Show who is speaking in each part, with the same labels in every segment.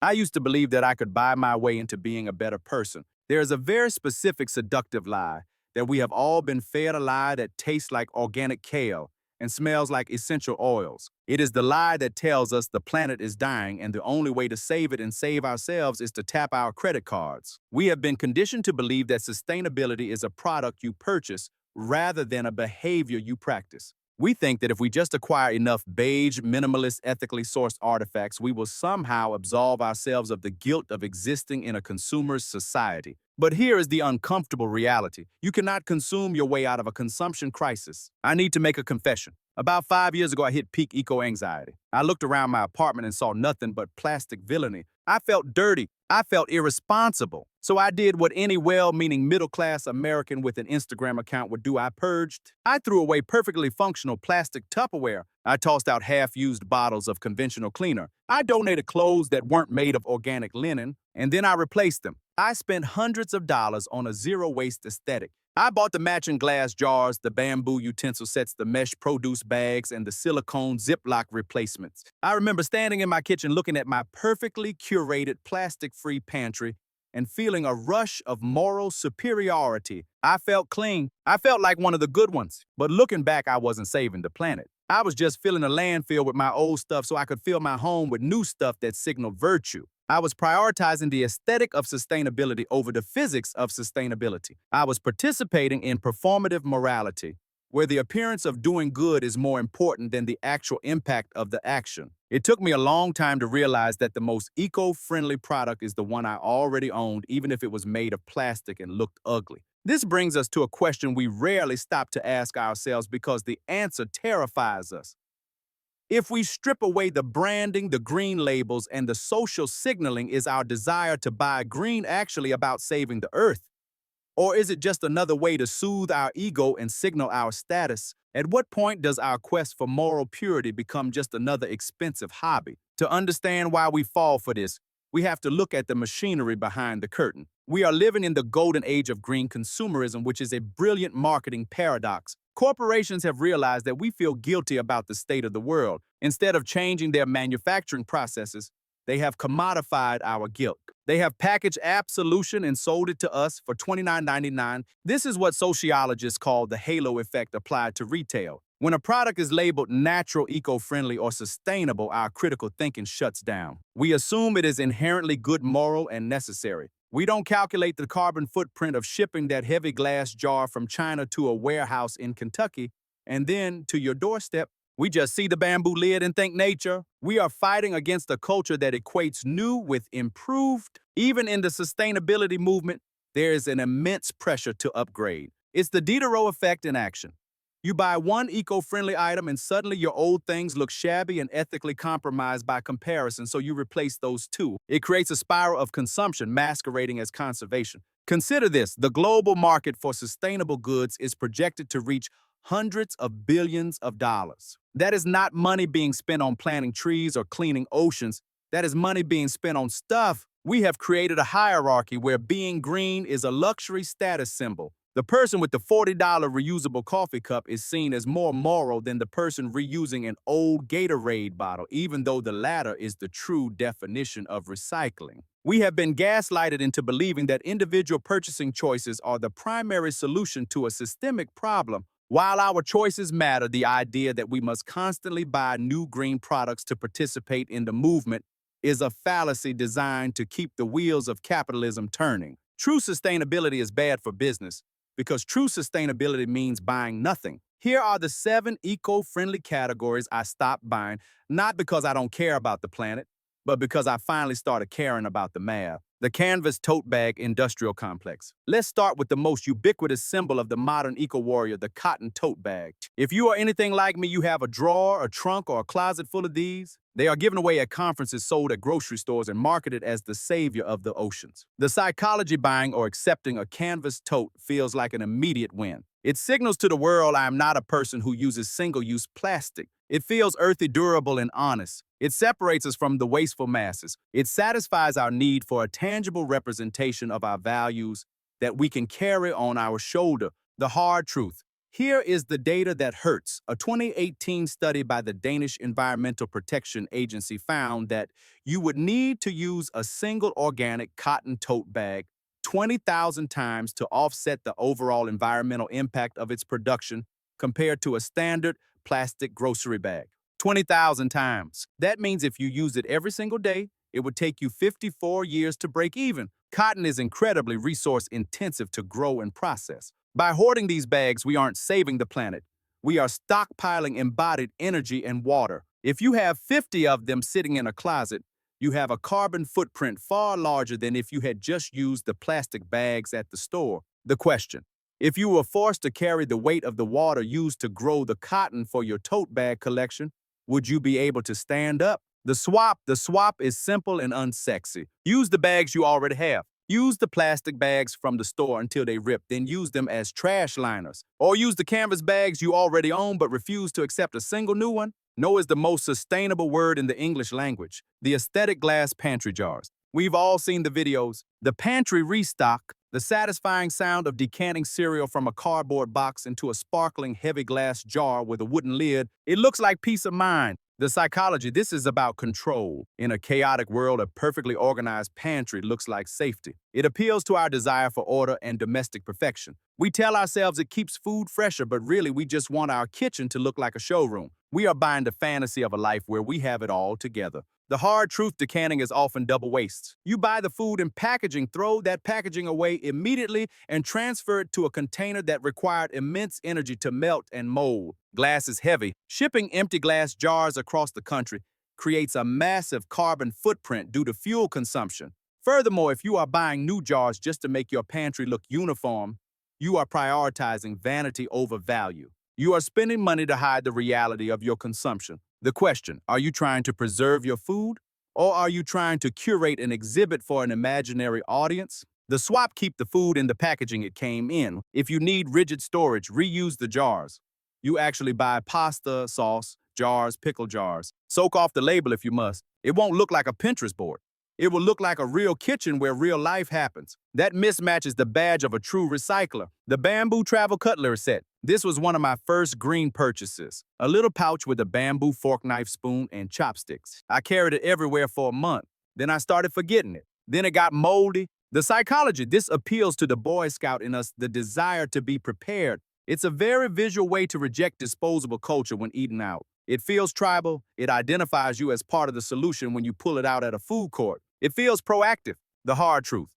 Speaker 1: I used to believe that I could buy my way into being a better person. There is a very specific seductive lie that we have all been fed, a lie that tastes like organic kale and smells like essential oils. It is the lie that tells us the planet is dying and the only way to save it and save ourselves is to tap our credit cards. We have been conditioned to believe that sustainability is a product you purchase rather than a behavior you practice. We think that if we just acquire enough beige, minimalist, ethically sourced artifacts, we will somehow absolve ourselves of the guilt of existing in a consumer's society. But here is the uncomfortable reality. You cannot consume your way out of a consumption crisis. I need to make a confession. About 5 years ago, I hit peak eco-anxiety. I looked around my apartment and saw nothing but plastic villainy. I felt dirty. I felt irresponsible. So I did what any well-meaning middle-class American with an Instagram account would do. I purged. I threw away perfectly functional plastic Tupperware. I tossed out half-used bottles of conventional cleaner. I donated clothes that weren't made of organic linen, and then I replaced them. I spent hundreds of dollars on a zero-waste aesthetic. I bought the matching glass jars, the bamboo utensil sets, the mesh produce bags, and the silicone Ziploc replacements. I remember standing in my kitchen looking at my perfectly curated plastic-free pantry and feeling a rush of moral superiority. I felt clean. I felt like one of the good ones. But looking back, I wasn't saving the planet. I was just filling a landfill with my old stuff so I could fill my home with new stuff that signaled virtue. I was prioritizing the aesthetic of sustainability over the physics of sustainability. I was participating in performative morality, where the appearance of doing good is more important than the actual impact of the action. It took me a long time to realize that the most eco-friendly product is the one I already owned, even if it was made of plastic and looked ugly. This brings us to a question we rarely stop to ask ourselves because the answer terrifies us. If we strip away the branding, the green labels, and the social signaling, is our desire to buy green actually about saving the earth? Or is it just another way to soothe our ego and signal our status? At what point does our quest for moral purity become just another expensive hobby? To understand why we fall for this, we have to look at the machinery behind the curtain. We are living in the golden age of green consumerism, which is a brilliant marketing paradox. Corporations have realized that we feel guilty about the state of the world. Instead of changing their manufacturing processes, they have commodified our guilt. They have packaged absolution and sold it to us for $29.99. This is what sociologists call the halo effect applied to retail. When a product is labeled natural, eco-friendly, or sustainable, our critical thinking shuts down. We assume it is inherently good, moral, and necessary. We don't calculate the carbon footprint of shipping that heavy glass jar from China to a warehouse in Kentucky and then to your doorstep. We just see the bamboo lid and think nature. We are fighting against a culture that equates new with improved. Even in the sustainability movement, there is an immense pressure to upgrade. It's the Diderot effect in action. You buy one eco-friendly item and suddenly your old things look shabby and ethically compromised by comparison, so you replace those two. It creates a spiral of consumption masquerading as conservation. Consider this: the global market for sustainable goods is projected to reach hundreds of billions of dollars. That is not money being spent on planting trees or cleaning oceans. That is money being spent on stuff. We have created a hierarchy where being green is a luxury status symbol. The person with the $40 reusable coffee cup is seen as more moral than the person reusing an old Gatorade bottle, even though the latter is the true definition of recycling. We have been gaslighted into believing that individual purchasing choices are the primary solution to a systemic problem. While our choices matter, the idea that we must constantly buy new green products to participate in the movement is a fallacy designed to keep the wheels of capitalism turning. True sustainability is bad for business, because true sustainability means buying nothing. Here are the 7 eco-friendly categories I stopped buying, not because I don't care about the planet, but because I finally started caring about the math. The canvas tote bag industrial complex. Let's start with the most ubiquitous symbol of the modern eco-warrior, the cotton tote bag. If you are anything like me, you have a drawer, a trunk, or a closet full of these. They are given away at conferences, sold at grocery stores, and marketed as the savior of the oceans. The psychology buying or accepting a canvas tote feels like an immediate win. It signals to the world I am not a person who uses single-use plastic. It feels earthy, durable, and honest. It separates us from the wasteful masses. It satisfies our need for a tangible representation of our values that we can carry on our shoulder. The hard truth: Here is the data that hurts. A 2018 study by the Danish Environmental Protection Agency found that you would need to use a single organic cotton tote bag 20,000 times to offset the overall environmental impact of its production compared to a standard plastic grocery bag. 20,000 times. That means if you use it every single day, it would take you 54 years to break even. Cotton is incredibly resource intensive to grow and process. By hoarding these bags, we aren't saving the planet. We are stockpiling embodied energy and water. If you have 50 of them sitting in a closet, you have a carbon footprint far larger than if you had just used the plastic bags at the store. The question: if you were forced to carry the weight of the water used to grow the cotton for your tote bag collection, would you be able to stand up? The swap is simple and unsexy. Use the bags you already have. Use the plastic bags from the store until they rip, then use them as trash liners. Or use the canvas bags you already own but refuse to accept a single new one. No is the most sustainable word in the English language. The aesthetic glass pantry jars. We've all seen the videos. The pantry restock, the satisfying sound of decanting cereal from a cardboard box into a sparkling heavy glass jar with a wooden lid. It looks like peace of mind. The psychology: this is about control. In a chaotic world, a perfectly organized pantry looks like safety. It appeals to our desire for order and domestic perfection. We tell ourselves it keeps food fresher, but really we just want our kitchen to look like a showroom. We are buying the fantasy of a life where we have it all together. The hard truth: decanting is often double waste. You buy the food in packaging, throw that packaging away immediately, and transfer it to a container that required immense energy to melt and mold. Glass is heavy. Shipping empty glass jars across the country creates a massive carbon footprint due to fuel consumption. Furthermore, if you are buying new jars just to make your pantry look uniform, you are prioritizing vanity over value. You are spending money to hide the reality of your consumption. The question: are you trying to preserve your food, or are you trying to curate an exhibit for an imaginary audience? The swap: keep the food in the packaging it came in. If you need rigid storage, reuse the jars. You actually buy pasta, sauce, jars, pickle jars. Soak off the label if you must. It won't look like a Pinterest board. It will look like a real kitchen where real life happens. That mismatch is the badge of a true recycler. The bamboo travel cutlery set. This was one of my first green purchases. A little pouch with a bamboo fork, knife, spoon, and chopsticks. I carried it everywhere for a month. Then I started forgetting it. Then it got moldy. The psychology: this appeals to the Boy Scout in us, the desire to be prepared. It's a very visual way to reject disposable culture when eating out. It feels tribal. It identifies you as part of the solution when you pull it out at a food court. It feels proactive. The hard truth: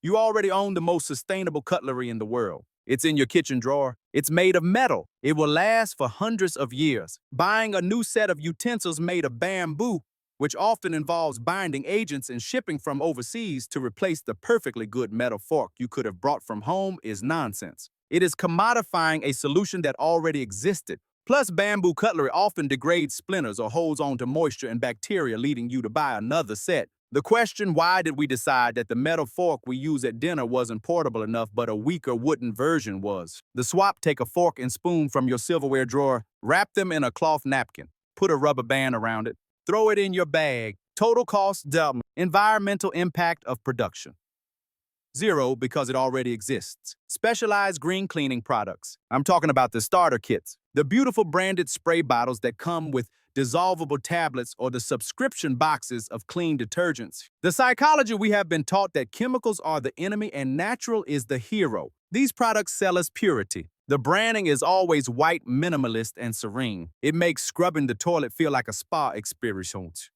Speaker 1: you already own the most sustainable cutlery in the world. It's in your kitchen drawer. It's made of metal. It will last for hundreds of years. Buying a new set of utensils made of bamboo, which often involves binding agents and shipping from overseas to replace the perfectly good metal fork you could have brought from home, is nonsense. It is commodifying a solution that already existed. Plus, bamboo cutlery often degrades splinters or holds on to moisture and bacteria, leading you to buy another set. The question: why did we decide that the metal fork we use at dinner wasn't portable enough but a weaker wooden version was? The swap: take a fork and spoon from your silverware drawer, wrap them in a cloth napkin, put a rubber band around it, throw it in your bag. Total cost double. Environmental impact of production: zero, because it already exists. Specialized green cleaning products. I'm talking about the starter kits, the beautiful branded spray bottles that come with dissolvable tablets, or the subscription boxes of clean detergents. The psychology: we have been taught that chemicals are the enemy and natural is the hero. These products sell us purity. The branding is always white, minimalist, and serene. It makes scrubbing the toilet feel like a spa experience.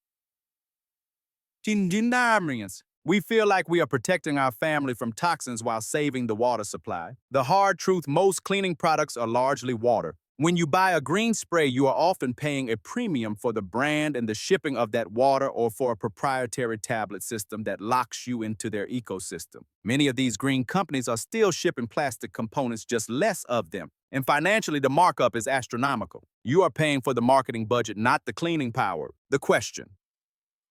Speaker 1: We feel like we are protecting our family from toxins while saving the water supply. The hard truth: most cleaning products are largely water. When you buy a green spray, you are often paying a premium for the brand and the shipping of that water, or for a proprietary tablet system that locks you into their ecosystem. Many of these green companies are still shipping plastic components, just less of them. And financially, the markup is astronomical. You are paying for the marketing budget, not the cleaning power. The question: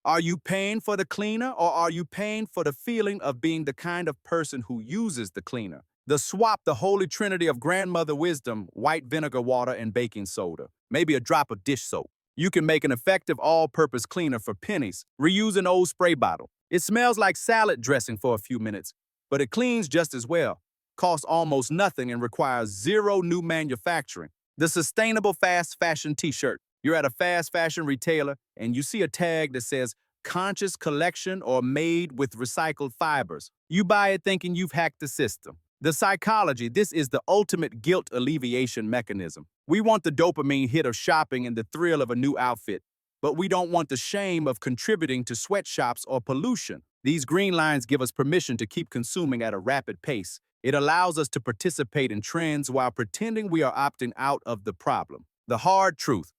Speaker 1: are you paying for the cleaner, or are you paying for the feeling of being the kind of person who uses the cleaner? The swap: the holy trinity of grandmother wisdom: white vinegar, water, and baking soda. Maybe a drop of dish soap. You can make an effective all-purpose cleaner for pennies. Reuse an old spray bottle. It smells like salad dressing for a few minutes, but it cleans just as well. costs almost nothing, and requires zero new manufacturing. The sustainable fast fashion t-shirt. You're at a fast fashion retailer and you see a tag that says conscious collection or made with recycled fibers. You buy it thinking you've hacked the system. The psychology, this is the ultimate guilt alleviation mechanism. We want the dopamine hit of shopping and the thrill of a new outfit, but we don't want the shame of contributing to sweatshops or pollution. These green lines give us permission to keep consuming at a rapid pace. It allows us to participate in trends while pretending we are opting out of the problem. The hard truth.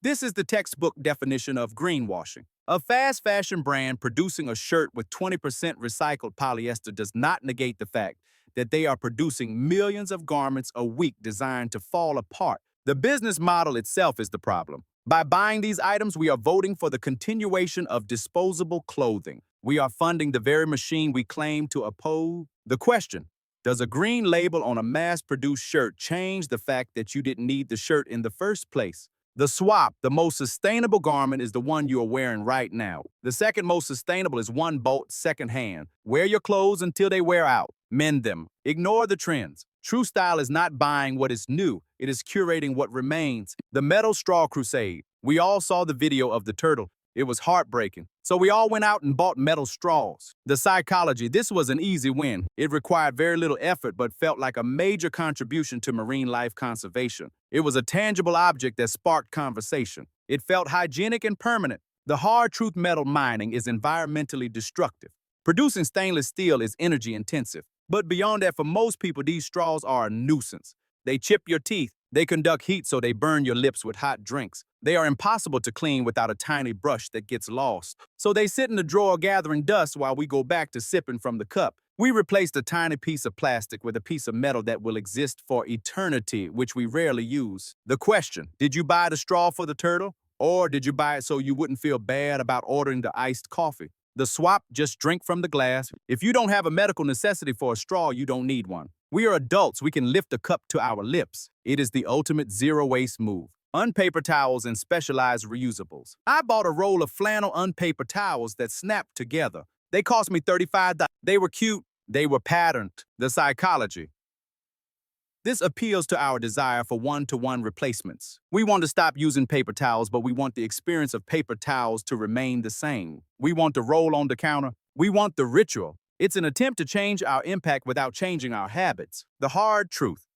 Speaker 1: This is the textbook definition of greenwashing. A fast fashion brand producing a shirt with 20% recycled polyester does not negate the fact that they are producing millions of garments a week designed to fall apart. The business model itself is the problem. By buying these items, we are voting for the continuation of disposable clothing. We are funding the very machine we claim to oppose. The question, does a green label on a mass-produced shirt change the fact that you didn't need the shirt in the first place? The swap, the most sustainable garment, is the one you are wearing right now. The second most sustainable is one bought secondhand. Wear your clothes until they wear out. Mend them. Ignore the trends. True style is not buying what is new. It is curating what remains. The metal straw crusade. We all saw the video of the turtle. It was heartbreaking. So we all went out and bought metal straws. The psychology, this was an easy win. It required very little effort but felt like a major contribution to marine life conservation. It was a tangible object that sparked conversation. It felt hygienic and permanent. The hard truth, metal mining is environmentally destructive. Producing stainless steel is energy intensive. But beyond that, for most people, these straws are a nuisance. They chip your teeth. They conduct heat so they burn your lips with hot drinks. They are impossible to clean without a tiny brush that gets lost. So they sit in the drawer gathering dust while we go back to sipping from the cup. We replaced a tiny piece of plastic with a piece of metal that will exist for eternity, which we rarely use. The question, did you buy the straw for the turtle? Or did you buy it so you wouldn't feel bad about ordering the iced coffee? The swap, just drink from the glass. If you don't have a medical necessity for a straw, you don't need one. We are adults. We can lift a cup to our lips. It is the ultimate zero-waste move. Unpaper towels and specialized reusables. I bought a roll of flannel unpaper towels that snapped together. They cost me $35. They were cute. They were patterned. The psychology. This appeals to our desire for one-to-one replacements. We want to stop using paper towels, but we want the experience of paper towels to remain the same. We want to roll on the counter. We want the ritual. It's an attempt to change our impact without changing our habits. The hard truth.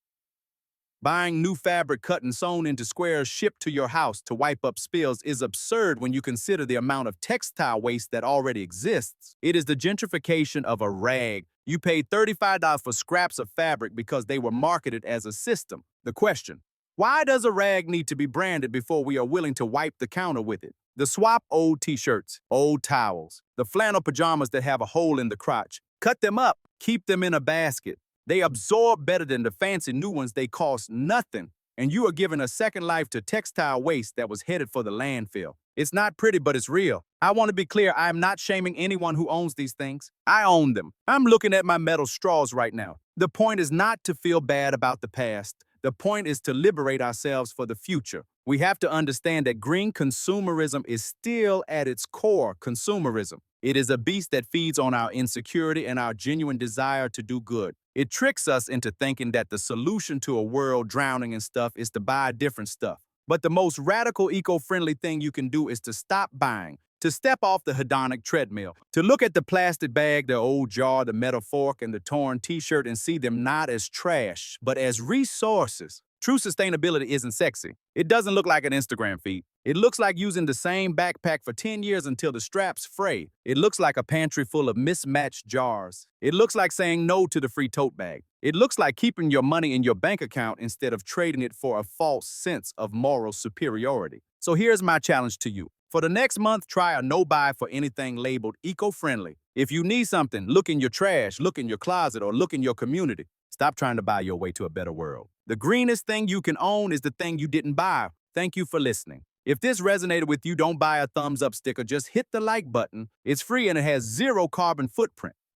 Speaker 1: Buying new fabric cut and sewn into squares shipped to your house to wipe up spills is absurd when you consider the amount of textile waste that already exists. It is the gentrification of a rag. You paid $35 for scraps of fabric because they were marketed as a system. The question, why does a rag need to be branded before we are willing to wipe the counter with it? The swap, old t-shirts, old towels, the flannel pajamas that have a hole in the crotch. Cut them up, keep them in a basket. They absorb better than the fancy new ones. They cost nothing. And you are giving a second life to textile waste that was headed for the landfill. It's not pretty, but it's real. I want to be clear, I am not shaming anyone who owns these things. I own them. I'm looking at my metal straws right now. The point is not to feel bad about the past. The point is to liberate ourselves for the future. We have to understand that green consumerism is still at its core consumerism. It is a beast that feeds on our insecurity and our genuine desire to do good. It tricks us into thinking that the solution to a world drowning in stuff is to buy different stuff. But the most radical eco-friendly thing you can do is to stop buying, to step off the hedonic treadmill, to look at the plastic bag, the old jar, the metal fork, and the torn t-shirt and see them not as trash, but as resources. True sustainability isn't sexy. It doesn't look like an Instagram feed. It looks like using the same backpack for 10 years until the straps fray. It looks like a pantry full of mismatched jars. It looks like saying no to the free tote bag. It looks like keeping your money in your bank account instead of trading it for a false sense of moral superiority. So here's my challenge to you. For the next month, try a no-buy for anything labeled eco-friendly. If you need something, look in your trash, look in your closet, or look in your community. Stop trying to buy your way to a better world. The greenest thing you can own is the thing you didn't buy. Thank you for listening. If this resonated with you, don't buy a thumbs up sticker. Just hit the like button. It's free and it has zero carbon footprint.